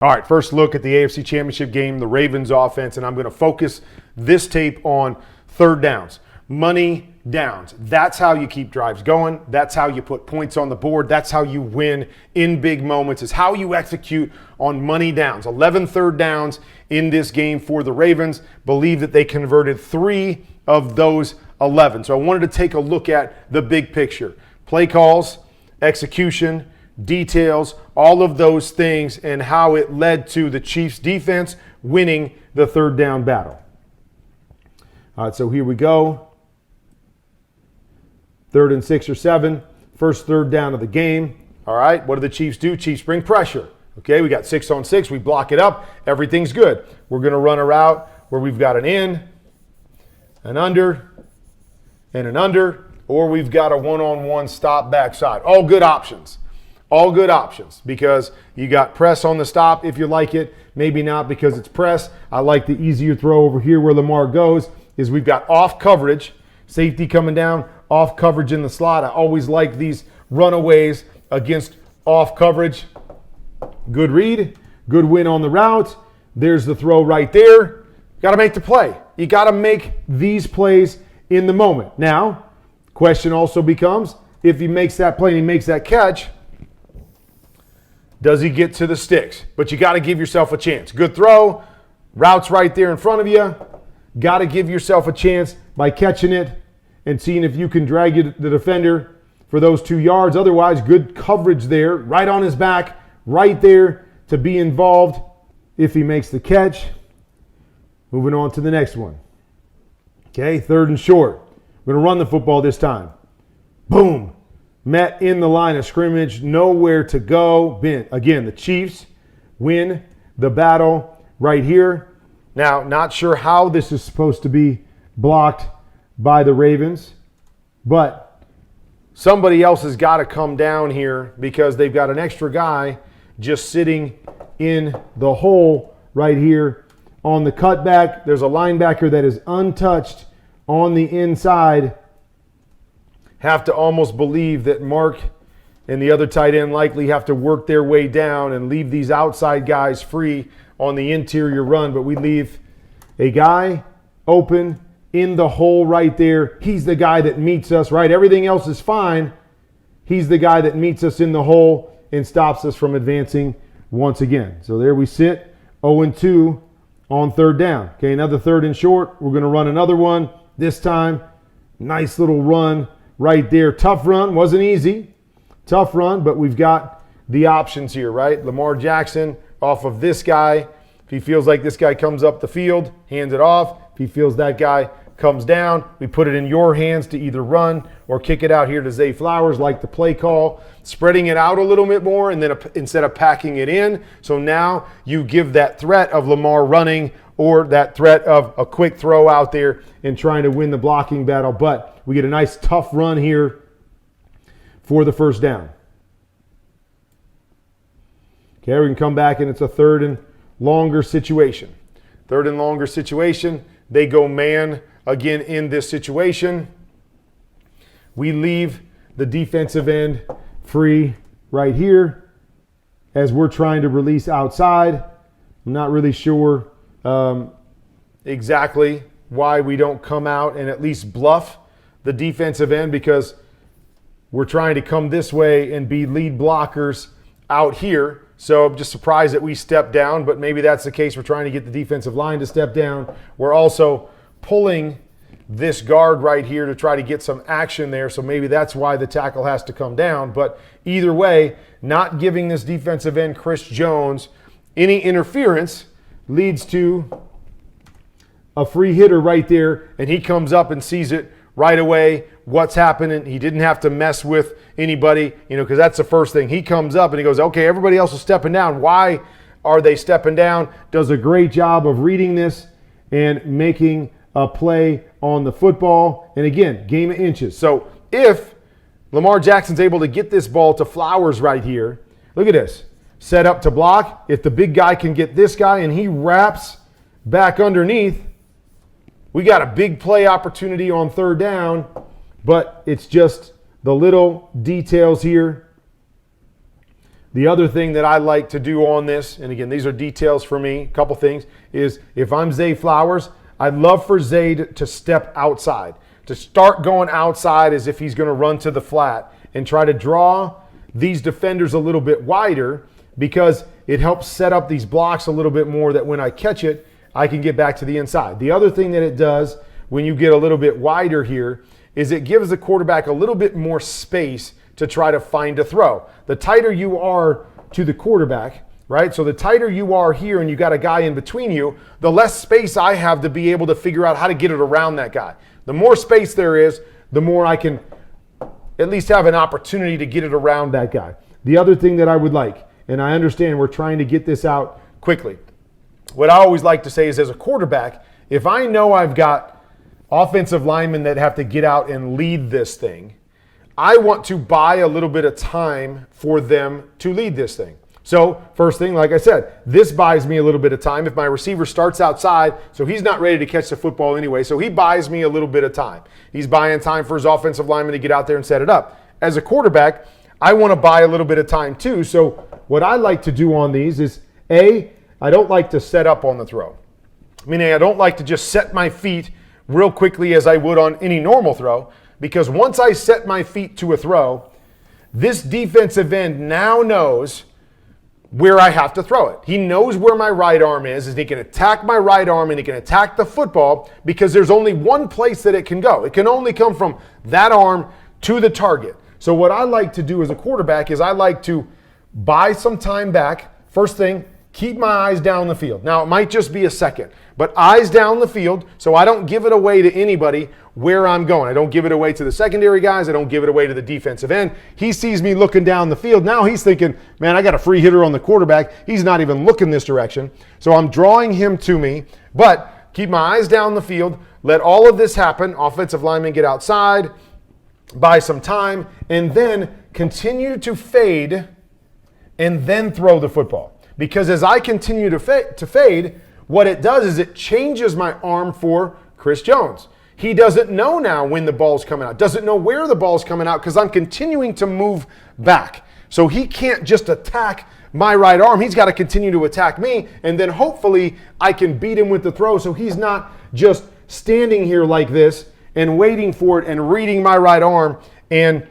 All right, first look at the AFC Championship game, the Ravens offense, and I'm going to focus this tape on third downs. Money downs. That's how you keep drives going. That's how you put points on the board. That's how you win in big moments. It's how you execute on money downs. 11 third downs in this game for the Ravens. Believe that they converted 3 of those 11. So I wanted to take a look at the big picture. Play calls, execution, details, all of those things, and how it led to the Chiefs defense winning the third down battle. All right, so here we go. 3rd and 6 or 7, first third down of the game. All right, what do the Chiefs do? Chiefs bring pressure. Okay, we got 6 on 6. We block it up. Everything's good. We're going to run a route where we've got an in, an under, and an under, or we've got a one-on-one stop backside. All good options. All good options because you got press on the stop if you like it. Maybe not because it's press. I like the easier throw over here where Lamar goes is we've got off coverage, safety coming down, off coverage in the slot. I always like these runaways against off coverage. Good read, good win on the route. There's the throw right there. Got to make the play. You got to make these plays in the moment. Now, question also becomes if he makes that play and he makes that catch, does he get to the sticks? But you got to give yourself a chance. Good throw. Route's right there in front of you. Got to give yourself a chance by catching it and seeing if you can drag the defender for those 2 yards. Otherwise, good coverage there, right on his back, right there to be involved if he makes the catch. Moving on to the next one. Okay, 3rd and short. We're going to run the football this time. Boom. Met in the line of scrimmage, nowhere to go. Again, the Chiefs win the battle right here. Now, not sure how this is supposed to be blocked by the Ravens, but somebody else has got to come down here because they've got an extra guy just sitting in the hole right here on the cutback. There's a linebacker that is untouched on the inside. Have to almost believe that Mark and the other tight end likely have to work their way down and leave these outside guys free on the interior run. But we leave a guy open in the hole right there. He's the guy that meets us, right? Everything else is fine. He's the guy that meets us in the hole and stops us from advancing once again. So there we sit, 0-2 on third down. Okay, another 3rd and short. We're going to run another one. This time, nice little run right there. Tough run, wasn't easy. Tough run, but we've got the options here, right? Lamar Jackson off of this guy. If he feels like this guy comes up the field, hands it off. If he feels that guy comes down, we put it in your hands to either run or kick it out here to Zay Flowers, like the play call, spreading it out a little bit more and then instead of packing it in. So now you give that threat of Lamar running or that threat of a quick throw out there and trying to win the blocking battle. But we get a nice tough run here for the first down. Okay, we can come back and it's a 3rd and longer situation. 3rd and longer situation. They go man again in this situation. We leave the defensive end free right here as we're trying to release outside. I'm not really sure exactly why we don't come out and at least bluff the defensive end because we're trying to come this way and be lead blockers out here. So I'm just surprised that we stepped down, but maybe that's the case. We're trying to get the defensive line to step down. We're also pulling this guard right here to try to get some action there. So maybe that's why the tackle has to come down. But either way, not giving this defensive end, Chris Jones, any interference leads to a free hitter right there. And he comes up and sees it right away. What's happening? He didn't have to mess with anybody, because that's the first thing. He comes up and he goes, okay, everybody else is stepping down. Why are they stepping down? Does a great job of reading this and making a play on the football. And again, game of inches. So if Lamar Jackson's able to get this ball to Flowers right here, look at this. Set up to block. If the big guy can get this guy and he wraps back underneath, we got a big play opportunity on third down, but it's just the little details here The other thing that I like to do on this, and again, these are details for me, a couple things, is if I'm Zay Flowers, I'd love for Zay to step outside, to start going outside as if he's going to run to the flat and try to draw these defenders a little bit wider, because it helps set up these blocks a little bit more that when I catch it, I can get back to the inside. The other thing that it does when you get a little bit wider here is it gives the quarterback a little bit more space to try to find a throw. The tighter you are to the quarterback, right? So the tighter you are here and you got a guy in between you, the less space I have to be able to figure out how to get it around that guy. The more space there is, the more I can at least have an opportunity to get it around that guy. The other thing that I would like, and I understand we're trying to get this out quickly, what I always like to say is, as a quarterback, if I know I've got offensive linemen that have to get out and lead this thing, I want to buy a little bit of time for them to lead this thing. So first thing, like I said, this buys me a little bit of time. If my receiver starts outside, so he's not ready to catch the football anyway, so he buys me a little bit of time. He's buying time for his offensive lineman to get out there and set it up. As a quarterback, I want to buy a little bit of time too. So what I like to do on these is, I don't like to set up on the throw. Meaning I don't like to just set my feet real quickly as I would on any normal throw, because once I set my feet to a throw, this defensive end now knows where I have to throw it. He knows where my right arm is, and he can attack my right arm and he can attack the football, because there's only one place that it can go. It can only come from that arm to the target. So what I like to do as a quarterback is I like to buy some time back. First thing, keep my eyes down the field. Now, it might just be a second, but eyes down the field so I don't give it away to anybody where I'm going. I don't give it away to the secondary guys. I don't give it away to the defensive end. He sees me looking down the field. Now he's thinking, man, I got a free hitter on the quarterback. He's not even looking this direction. So I'm drawing him to me, but keep my eyes down the field. Let all of this happen. Offensive linemen get outside, buy some time, and then continue to fade and then throw the football. Because as I continue to fade, what it does is it changes my arm for Chris Jones. He doesn't know now when the ball's coming out, doesn't know where the ball's coming out, because I'm continuing to move back. So he can't just attack my right arm. He's got to continue to attack me, and then hopefully I can beat him with the throw, so he's not just standing here like this and waiting for it and reading my right arm and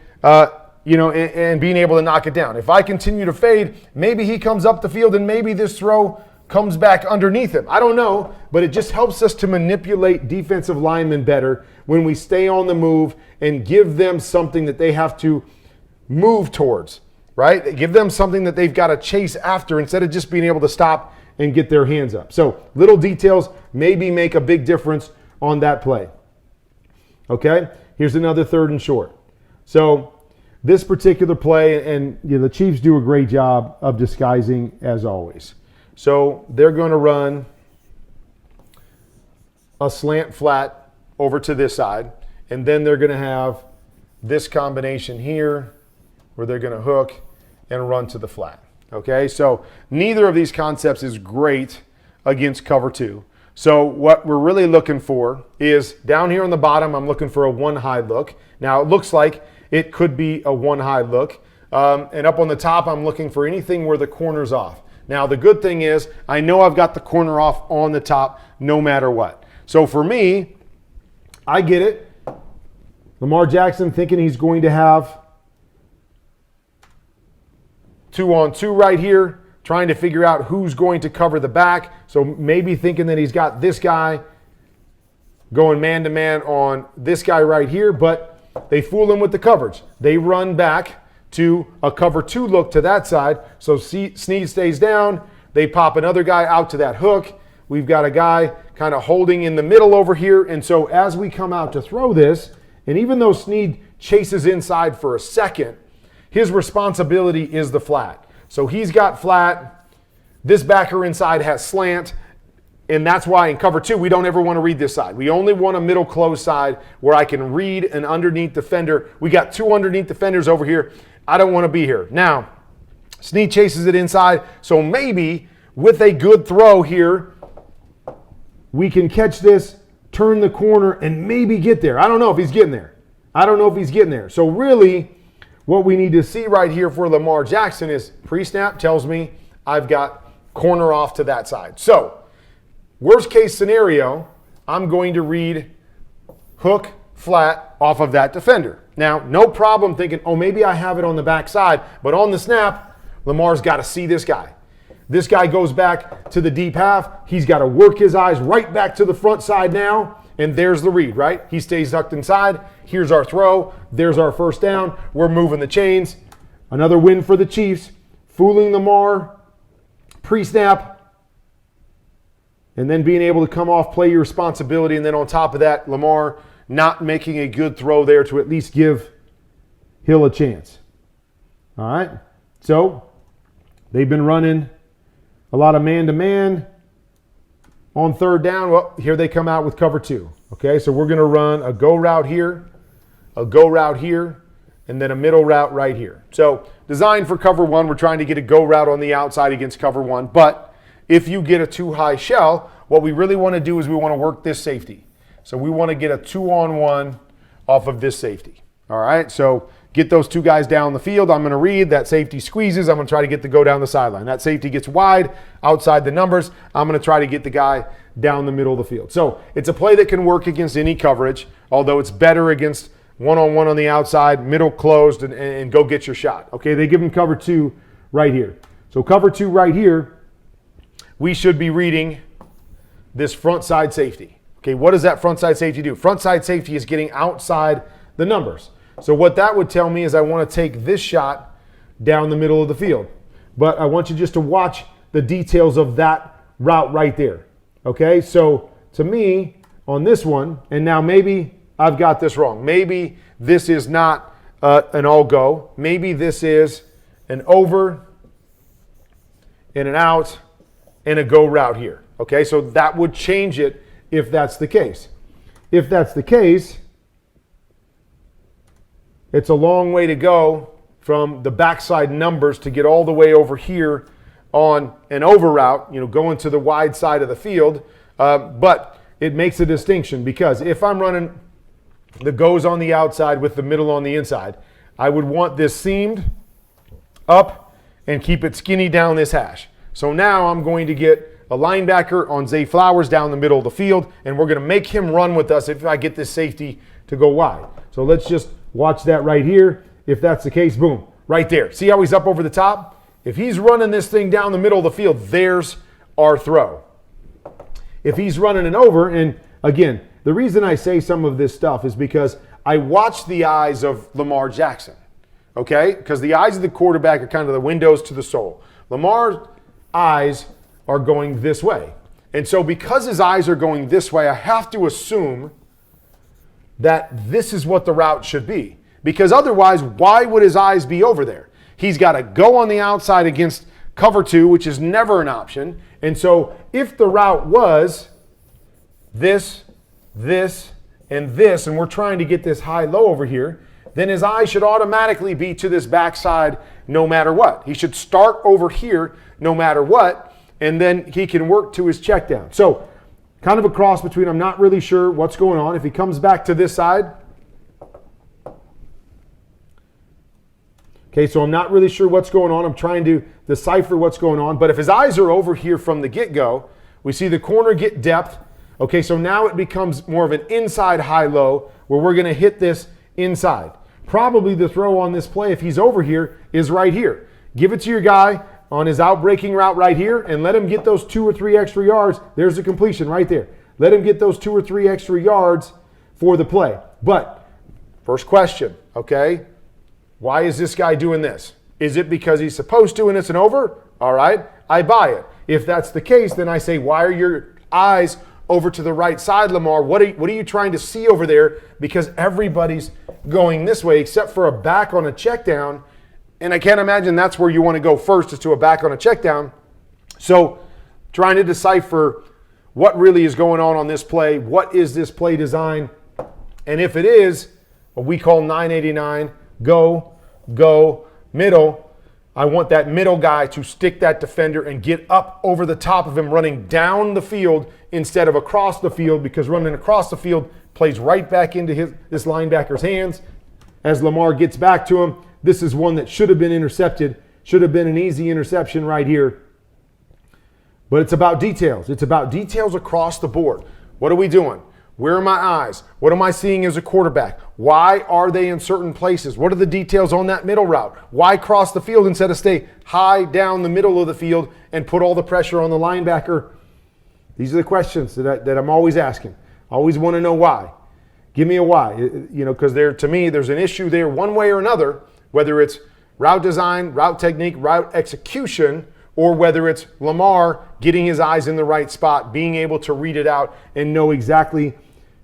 and being able to knock it down. If I continue to fade, maybe he comes up the field and maybe this throw comes back underneath him. I don't know, but it just helps us to manipulate defensive linemen better when we stay on the move and give them something that they have to move towards, right? Give them something that they've got to chase after instead of just being able to stop and get their hands up. So little details maybe make a big difference on that play. Okay, here's another 3rd and short. So this particular play, and the Chiefs do a great job of disguising as always. So they're going to run a slant flat over to this side, and then they're going to have this combination here where they're going to hook and run to the flat. Okay, so neither of these concepts is great against cover 2. So what we're really looking for is down here on the bottom, I'm looking for a one high look. Now it looks like it could be a one high look. And up on the top, I'm looking for anything where the corner's off. Now the good thing is I know I've got the corner off on the top no matter what. So for me, I get it. Lamar Jackson thinking he's going to have 2-on-2 right here, trying to figure out who's going to cover the back. So maybe thinking that he's got this guy going man-to-man on this guy right here, but they fool him with the coverage. They run back to a cover 2 look to that side. So Snead stays down. They pop another guy out to that hook. We've got a guy kind of holding in the middle over here. And so as we come out to throw this, and even though Snead chases inside for a second, his responsibility is the flat. So he's got flat. This backer inside has slant. And that's why in cover 2, we don't ever want to read this side. We only want a middle close side where I can read an underneath defender. We got 2 underneath defenders over here. I don't want to be here. Now, Snead chases it inside. So maybe with a good throw here, we can catch this, turn the corner, and maybe get there. I don't know if he's getting there. So really, what we need to see right here for Lamar Jackson is pre-snap tells me I've got corner off to that side. So, worst case scenario, I'm going to read hook flat off of that defender. Now, no problem thinking, oh, maybe I have it on the backside, but on the snap, Lamar's got to see this guy. This guy goes back to the deep half. He's got to work his eyes right back to the front side now, and there's the read, right? He stays tucked inside. Here's our throw. There's our first down. We're moving the chains. Another win for the Chiefs. Fooling Lamar pre-snap, and then being able to come off, play your responsibility, and then on top of that, Lamar not making a good throw there to at least give Hill a chance. All right, so they've been running a lot of man-to-man on third down. Well, here they come out with cover two. Okay, so we're going to run a go route here, a go route here, and then a middle route right here. So designed for cover one, we're trying to get a go route on the outside against cover one. But if you get a too high shell, what we really want to do is we want to work this safety. So we want to get a 2-on-1 off of this safety. All right, so get those two guys down the field. I'm going to read. That safety squeezes. I'm going to try to get the go down the sideline. That safety gets wide outside the numbers. I'm going to try to get the guy down the middle of the field. So it's a play that can work against any coverage, although it's better against one-on-one on the outside, middle closed, and go get your shot. Okay, they give him cover two right here. So cover two right here, we should be reading this front side safety. Okay, what does that front side safety do? Front side safety is getting outside the numbers. So what that would tell me is I want to take this shot down the middle of the field. But I want you just to watch the details of that route right there. Okay, so to me, on this one, and now maybe I've got this wrong. Maybe this is not an all go. Maybe this is an over and an out and a go route here. Okay, so that would change it if that's the case. If that's the case, it's a long way to go from the backside numbers to get all the way over here on an over route, going to the wide side of the field. But it makes a distinction because if I'm running the goes on the outside with the middle on the inside, I would want this seamed up and keep it skinny down this hash. So now I'm going to get a linebacker on Zay Flowers down the middle of the field, and we're going to make him run with us if I get this safety to go wide. So let's just watch that right here. If that's the case, boom, right there. See how he's up over the top? If he's running this thing down the middle of the field, there's our throw. If he's running it over, and again, the reason I say some of this stuff is because I watch the eyes of Lamar Jackson, okay? Because the eyes of the quarterback are kind of the windows to the soul. Lamar's eyes are going this way. And so because his eyes are going this way, I have to assume that this is what the route should be. Because otherwise, why would his eyes be over there? He's got to go on the outside against cover two, which is never an option. And so if the route was this, this, and this, and we're trying to get this high-low over here, then his eye should automatically be to this backside no matter what. He should start over here no matter what, and then he can work to his check down. So kind of a cross between, I'm not really sure what's going on. If he comes back to this side, okay, so I'm not really sure what's going on. I'm trying to decipher what's going on. But if his eyes are over here from the get-go, we see the corner get depth. Okay, so now it becomes more of an inside high-low where we're going to hit this inside. Probably the throw on this play, if he's over here, is right here. Give it to your guy on his out-breaking route right here and let him get those 2 or 3 extra yards. There's the completion right there. Let him get those 2 or 3 extra yards for the play. But first question, okay, why is this guy doing this? Is it because he's supposed to and it's an over? All right, I buy it. If that's the case, then I say, why are your eyes over to the right side, Lamar? What are you trying to see over there? Because everybody's going this way except for a back on a check down. And I can't imagine that's where you want to go first, is to a back on a check down. So trying to decipher what really is going on this play. What is this play design? And if it is what we call 989, go, middle, I want that middle guy to stick that defender and get up over the top of him, running down the field instead of across the field, because running across the field plays right back into this linebacker's hands. As Lamar gets back to him, This is one that should have been intercepted, should have been an easy interception right here. But it's about details. It's about details across the board. What are we doing? Where are my eyes? What am I seeing as a quarterback? Why are they in certain places? What are the details on that middle route? Why cross the field instead of stay high down the middle of the field and put all the pressure on the linebacker? These are the questions that I'm always asking. I always want to know why. Give me a why. Because to me, there's an issue there one way or another, whether it's route design, route technique, route execution, or whether it's Lamar getting his eyes in the right spot, being able to read it out and know exactly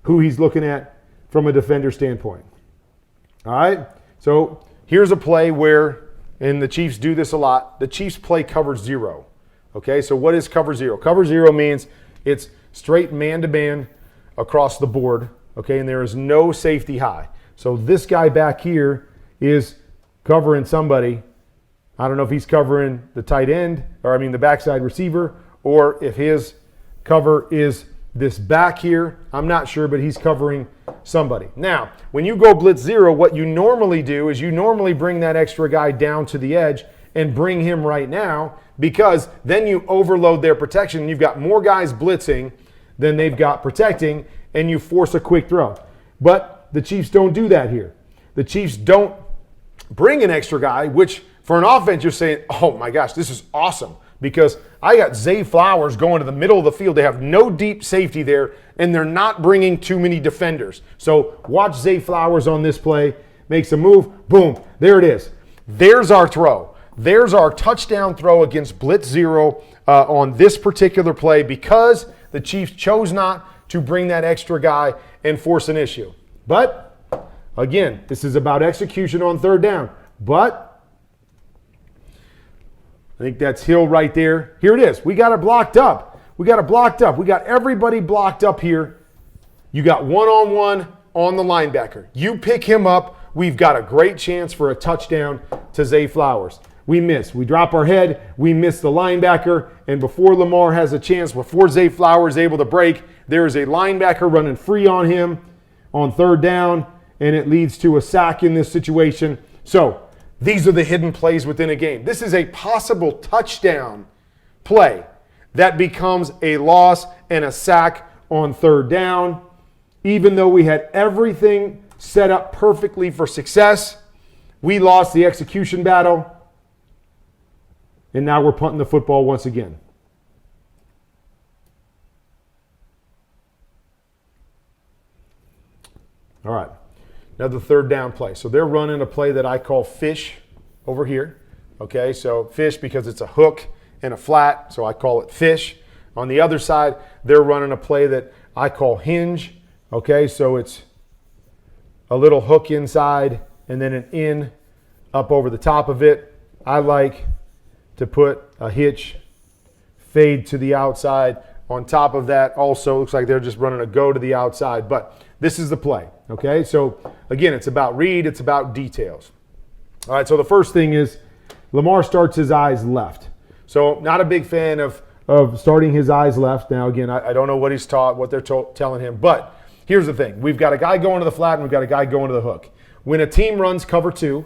who he's looking at from a defender standpoint. All right? So here's a play where, and the Chiefs do this a lot, the Chiefs play cover zero. Okay, so what is cover zero? Cover zero means it's straight man-to-man across the board, okay, and there is no safety high. So this guy back here is covering somebody. I don't know if he's covering the tight end, the backside receiver, or if his cover is this back here. I'm not sure, but he's covering somebody. Now, when you go blitz zero, what you normally do is you normally bring that extra guy down to the edge and bring him right now, because then you overload their protection. You've got more guys blitzing than they've got protecting, and you force a quick throw. But the Chiefs don't do that here. The Chiefs don't bring an extra guy, which for an offense you're saying, oh my gosh, this is awesome, because I got Zay Flowers going to the middle of the field. They have no deep safety there, and they're not bringing too many defenders. So watch Zay Flowers on this play, makes a move, boom, there it is. There's our throw. There's our touchdown throw against blitz zero on this particular play, because the Chiefs chose not to bring that extra guy and force an issue. But, again, this is about execution on third down. But I think that's Hill right there. Here it is. We got it blocked up. We got everybody blocked up here. You got one-on-one on the linebacker. You pick him up. We've got a great chance for a touchdown to Zay Flowers. We miss. We drop our head. We miss the linebacker. And before Lamar has a chance, before Zay Flowers is able to break, there is a linebacker running free on him on third down, and it leads to a sack in this situation. So these are the hidden plays within a game. This is a possible touchdown play that becomes a loss and a sack on third down. Even though we had everything set up perfectly for success, we lost the execution battle, and now we're punting the football once again. All right, another third down play. So they're running a play that I call fish over here. Okay, so fish because it's a hook and a flat, so I call it fish. On the other side, they're running a play that I call hinge. Okay, so it's a little hook inside and then an in up over the top of it. I like to put a hitch fade to the outside. On top of that, also looks like they're just running a go to the outside, but this is the play. Okay, so again, it's about read, it's about details. All right, so the first thing is Lamar starts his eyes left. So not a big fan of starting his eyes left. Now, again, I don't know what he's taught, what they're telling him, but here's the thing. We've got a guy going to the flat and we've got a guy going to the hook. When a team runs cover two,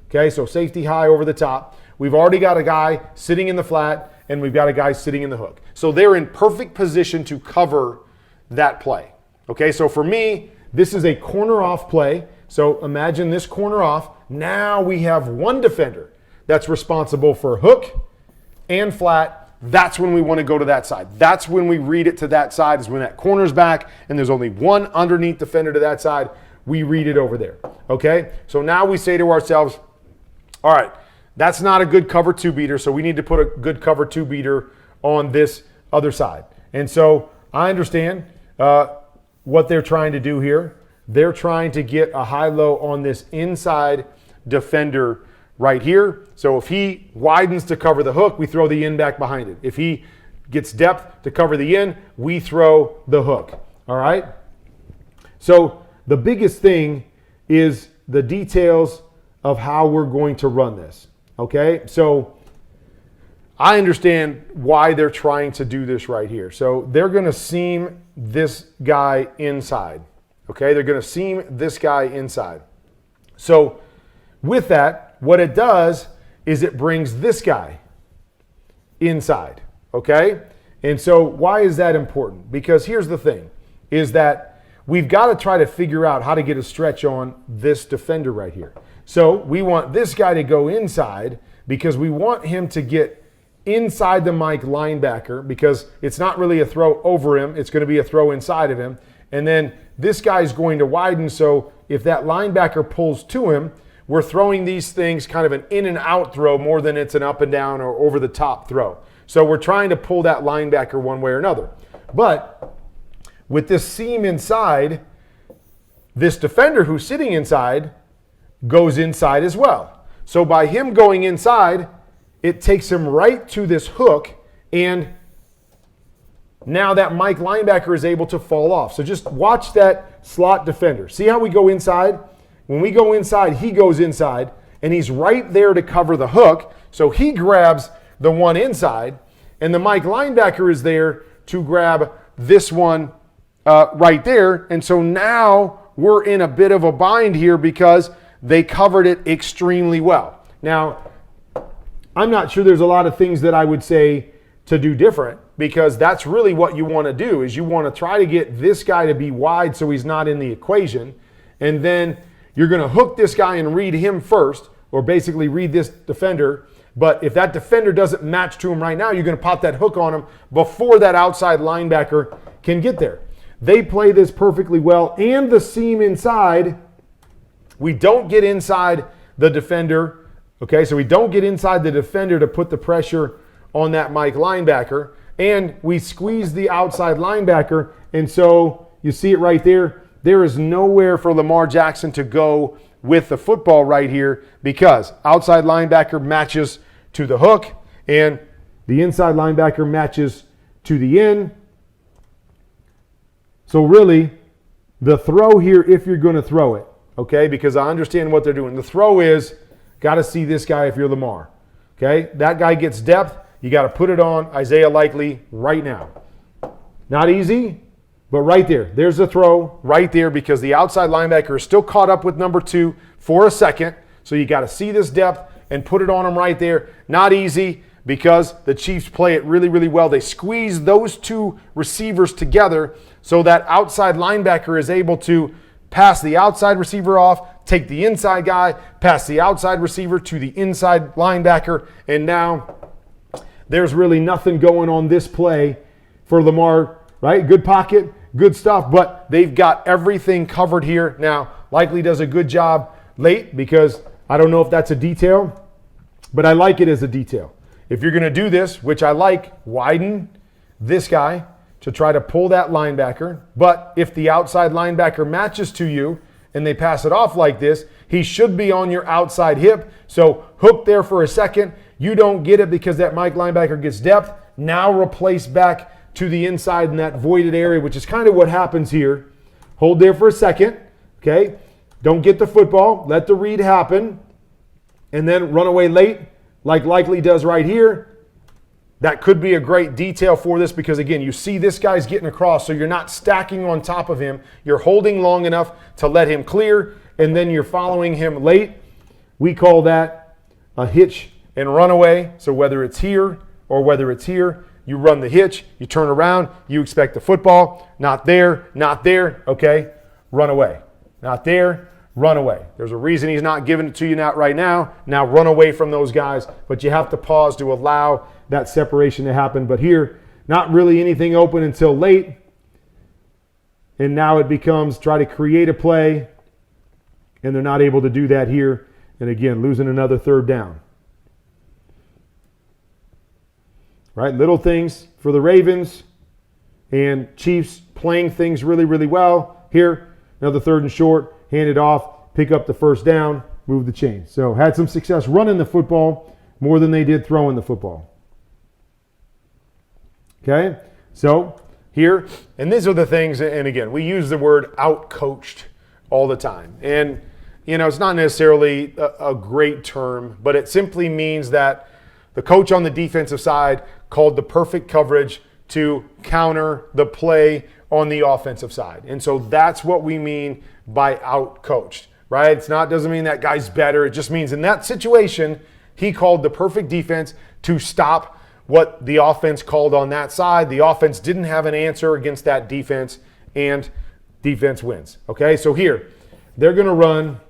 okay, so safety high over the top, we've already got a guy sitting in the flat and we've got a guy sitting in the hook. So they're in perfect position to cover that play. Okay, so for me, this is a corner off play. So imagine this corner off. Now we have one defender that's responsible for hook and flat. That's when we want to go to that side. That's when we read it to that side, is when that corner's back and there's only one underneath defender to that side. We read it over there. Okay, so now we say to ourselves, all right, that's not a good cover two beater, so we need to put a good cover two beater on this other side. And so I understand what they're trying to do here. They're trying to get a high-low on this inside defender right here. So if he widens to cover the hook, we throw the in back behind it. If he gets depth to cover the in, we throw the hook. All right? So the biggest thing is the details of how we're going to run this. Okay? So I understand why they're trying to do this right here. So they're going to seam this guy inside. Okay, they're going to seam this guy inside. So with that, what it does is it brings this guy inside, okay? And so why is that important? Because here's the thing, is that we've got to try to figure out how to get a stretch on this defender right here. So we want this guy to go inside because we want him to get inside the Mike linebacker because it's not really a throw over him. It's going to be a throw inside of him. And then this guy's going to widen, so if that linebacker pulls to him, we're throwing these things kind of an in and out throw more than it's an up and down or over the top throw. So we're trying to pull that linebacker one way or another. But with this seam inside, this defender who's sitting inside goes inside as well. So by him going inside, it takes him right to this hook, and now that Mike linebacker is able to fall off. So just watch that slot defender. See how we go inside? When we go inside, he goes inside, and he's right there to cover the hook. So he grabs the one inside, and the Mike linebacker is there to grab this one right there. And so now we're in a bit of a bind here because they covered it extremely well. Now, I'm not sure there's a lot of things that I would say to do different, because that's really what you want to do, is you want to try to get this guy to be wide so he's not in the equation. And then you're going to hook this guy and read him first, or basically read this defender. But if that defender doesn't match to him right now, you're going to pop that hook on him before that outside linebacker can get there. They play this perfectly well. And the seam inside, we don't get inside the defender. Okay, so we don't get inside the defender to put the pressure on that Mike linebacker. And we squeeze the outside linebacker. And so you see it right there. There is nowhere for Lamar Jackson to go with the football right here because outside linebacker matches to the hook and the inside linebacker matches to the in. So really, the throw here, if you're going to throw it, okay, because I understand what they're doing. The throw is, got to see this guy if you're Lamar. Okay, that guy gets depth. You got to put it on Isaiah Likely right now. Not easy, but right there. There's the throw right there because the outside linebacker is still caught up with number 2 for a second. So you got to see this depth and put it on him right there. Not easy because the Chiefs play it really, really well. They squeeze those two receivers together so that outside linebacker is able to pass the outside receiver off, take the inside guy, pass the outside receiver to the inside linebacker, and now there's really nothing going on this play for Lamar, right? Good pocket, good stuff, but they've got everything covered here. Now, Likely does a good job late because I don't know if that's a detail, but I like it as a detail. If you're going to do this, which I like, widen this guy to try to pull that linebacker. But if the outside linebacker matches to you and they pass it off like this, he should be on your outside hip. So hook there for a second. You don't get it because that Mike linebacker gets depth. Now replace back to the inside in that voided area, which is kind of what happens here. Hold there for a second, okay? Don't get the football. Let the read happen. And then run away late like Likely does right here. That could be a great detail for this because, again, you see this guy's getting across, so you're not stacking on top of him. You're holding long enough to let him clear, and then you're following him late. We call that a hitch and runaway. So whether it's here or whether it's here, you run the hitch, you turn around, you expect the football. Not there, okay? Run away. Not there, run away. There's a reason he's not giving it to you right now. Now run away from those guys, but you have to pause to allow that separation to happen. But here, not really anything open until late. And now it becomes try to create a play, and they're not able to do that here. And again, losing another third down. Right, little things for the Ravens and Chiefs playing things really, really well. Here, another third and short, hand it off, pick up the first down, move the chain. So had some success running the football more than they did throwing the football. Okay, so here, and these are the things, and again, we use the word out-coached all the time. And, you know, it's not necessarily a great term, but it simply means that the coach on the defensive side called the perfect coverage to counter the play on the offensive side. And so that's what we mean by out-coached. right? Doesn't mean that guy's better. It just means in that situation, he called the perfect defense to stop what the offense called on that side. The offense didn't have an answer against that defense, and defense wins. Okay, so here, they're going to run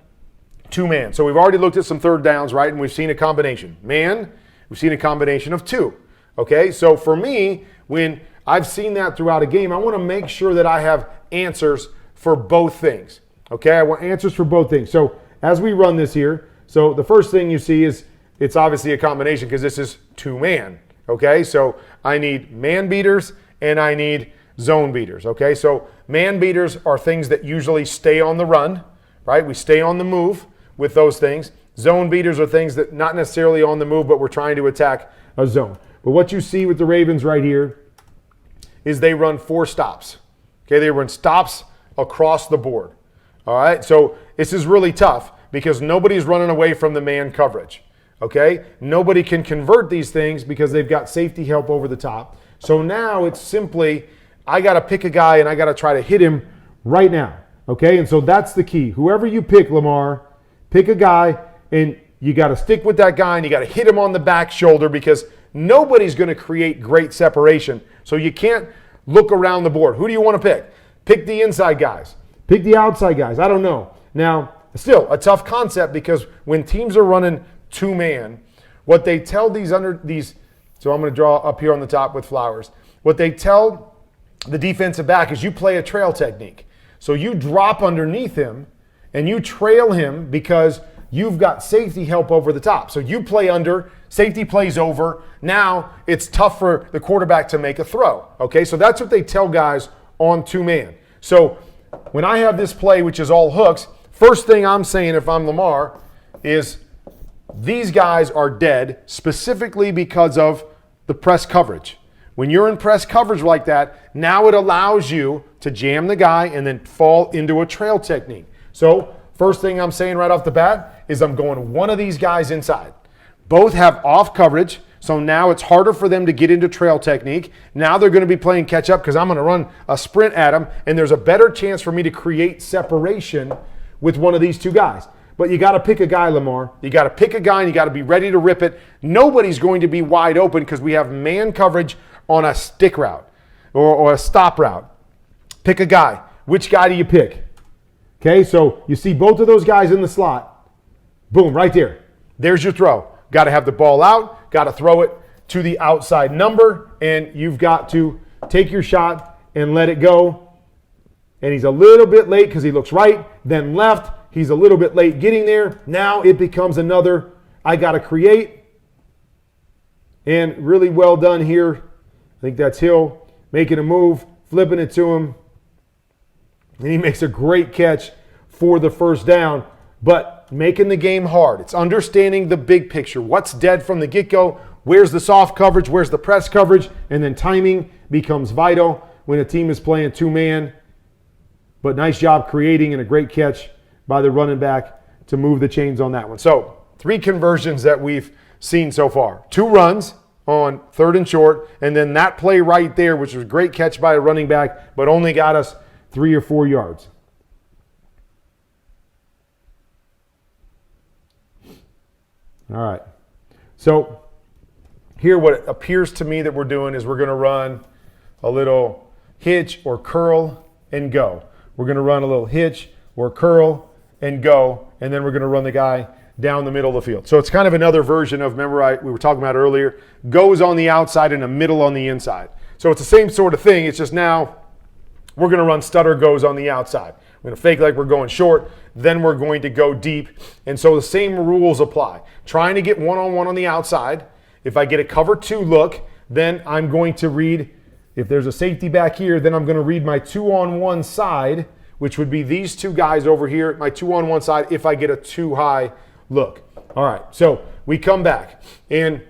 two-man. So we've already looked at some third downs, right? And we've seen a combination. Man, we've seen a combination of two. Okay, so for me, when I've seen that throughout a game, I want to make sure that I have answers for both things. Okay, I want answers for both things. So as we run this here, so the first thing you see is it's obviously a combination because this is two-man. Okay, so I need man beaters and I need zone beaters. Okay, so man beaters are things that usually stay on the run, right? We stay on the move with those things. Zone beaters are things that not necessarily on the move, but we're trying to attack a zone. But what you see with the Ravens right here is they run 4 stops. Okay, they run stops across the board. All right, so this is really tough because nobody's running away from the man coverage. Okay, nobody can convert these things because they've got safety help over the top. So now it's simply, I got to pick a guy and I got to try to hit him right now. Okay, and so that's the key. Whoever you pick, Lamar, pick a guy and you got to stick with that guy and you got to hit him on the back shoulder because nobody's going to create great separation. So you can't look around the board. Who do you want to pick? Pick the inside guys. Pick the outside guys. I don't know. Now, still a tough concept because when teams are running two-man, what they tell so I'm going to draw up here on the top with flowers. What they tell the defensive back is you play a trail technique. So you drop underneath him and you trail him because you've got safety help over the top. So you play under, safety plays over. Now it's tough for the quarterback to make a throw. Okay, so that's what they tell guys on two-man. So when I have this play, which is all hooks, first thing I'm saying if I'm Lamar is these guys are dead specifically because of the press coverage. When you're in press coverage like that, now it allows you to jam the guy and then fall into a trail technique. So first thing I'm saying right off the bat is I'm going one of these guys inside. Both have off coverage, so now it's harder for them to get into trail technique. Now they're going to be playing catch up because I'm going to run a sprint at them, and there's a better chance for me to create separation with one of these two guys. But you got to pick a guy, Lamar. You got to pick a guy and you got to be ready to rip it. Nobody's going to be wide open because we have man coverage on a stick route or a stop route. Pick a guy. Which guy do you pick? Okay, so you see both of those guys in the slot. Boom, right there. There's your throw. Got to have the ball out. Got to throw it to the outside number. And you've got to take your shot and let it go. And he's a little bit late because he looks right, then left. He's a little bit late getting there. Now it becomes another, I got to create. And really well done here. I think that's Hill making a move, flipping it to him. And he makes a great catch for the first down. But making the game hard. It's understanding the big picture. What's dead from the get-go? Where's the soft coverage? Where's the press coverage? And then timing becomes vital when a team is playing two-man. But nice job creating and a great catch by the running back to move the chains on that one. So 3 conversions that we've seen so far. 2 runs on 3rd and short, and then that play right there, which was a great catch by a running back, but only got us 3 or 4 yards. All right. So here what it appears to me that we're doing is we're going to run a little hitch or curl and go. We're going to run a little hitch or curl and go, and then we're going to run the guy down the middle of the field. So it's kind of another version of, remember we were talking about earlier, goes on the outside and a middle on the inside. So it's the same sort of thing. It's just now we're going to run stutter goes on the outside. We're going to fake like we're going short, then we're going to go deep. And so the same rules apply. Trying to get one-on-one on the outside. If I get a cover 2 look, then I'm going to read, if there's a safety back here, then I'm going to read my 2-on-1 side, which would be these 2 guys over here, my 2-on-1 side, if I get a too high look. All right, so we come back. And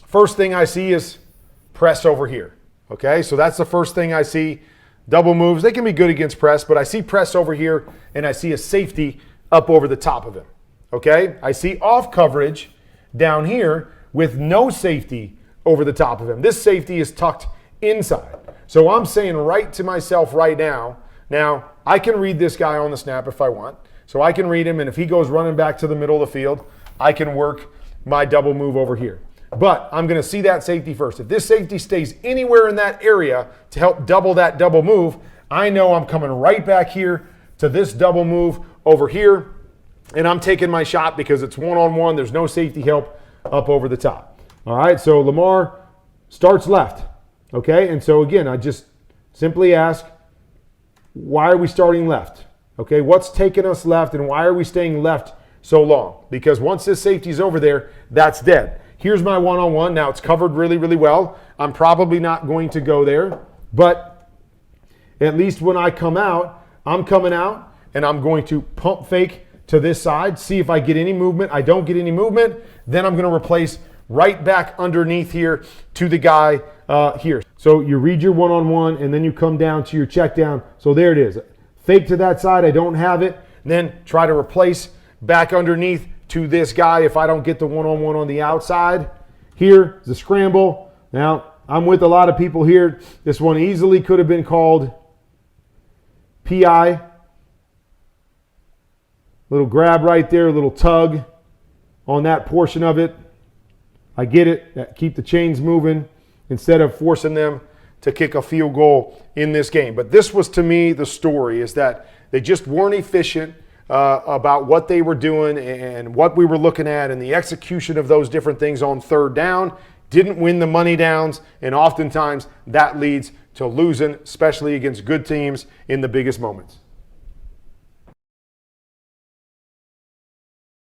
first thing I see is press over here. Okay, so that's the first thing I see. Double moves, they can be good against press, but I see press over here, and I see a safety up over the top of him. Okay, I see off coverage down here with no safety over the top of him. This safety is tucked inside. So I'm saying right to myself right now, I can read this guy on the snap if I want. So I can read him, and if he goes running back to the middle of the field, I can work my double move over here. But I'm going to see that safety first. If this safety stays anywhere in that area to help double that double move, I know I'm coming right back here to this double move over here, and I'm taking my shot because it's one-on-one. There's no safety help up over the top. All right, so Lamar starts left, okay? And so, again, I just simply ask, why are we starting left? Okay, what's taking us left, and why are we staying left so long? Because once this safety's over there, that's dead. Here's my one-on-one. Now, it's covered really, really well. I'm probably not going to go there, but at least when I come out, I'm coming out, and I'm going to pump fake to this side, see if I get any movement. I don't get any movement, then I'm going to replace right back underneath here to the guy here. So you read your one-on-one, and then you come down to your check down. So there it is. Fake to that side, I don't have it. Then try to replace back underneath to this guy if I don't get the one-on-one on the outside. Here is a scramble. Now, I'm with a lot of people here. This one easily could have been called PI. Little grab right there, a little tug on that portion of it. I get it. Keep the chains moving instead of forcing them to kick a field goal in this game. But this was, to me, the story, is that they just weren't efficient about what they were doing and what we were looking at, and the execution of those different things on third down didn't win the money downs, and oftentimes that leads to losing, especially against good teams in the biggest moments.